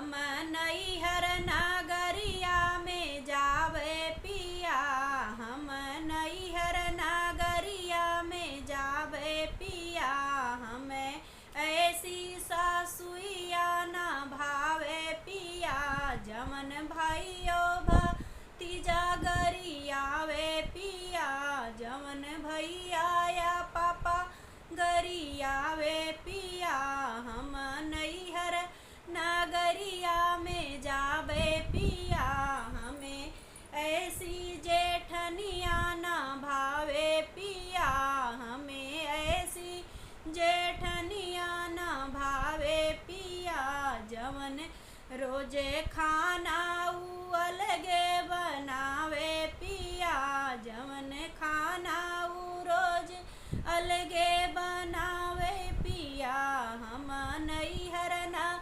हम नैहर नगरिया में जावे पिया, हम नैहर नगरिया में जावे पिया। हमें ऐसी सासुइया ना भावे पिया, जमन भाइयो भतीजा गरियावे पिया, जमन भैया या पापा गरियावे पिया। हम नैहर नगरिया में जावे पिया, हमें ऐसी जेठनिया ना भावे पिया, हमें ऐसी जेठनिया ना भावे पिया। जवन रोजे खाना उ अलगे बनावे पिया, जवन खाना उ रोज अलगे बनावे पिया। हम नैहर नगरिया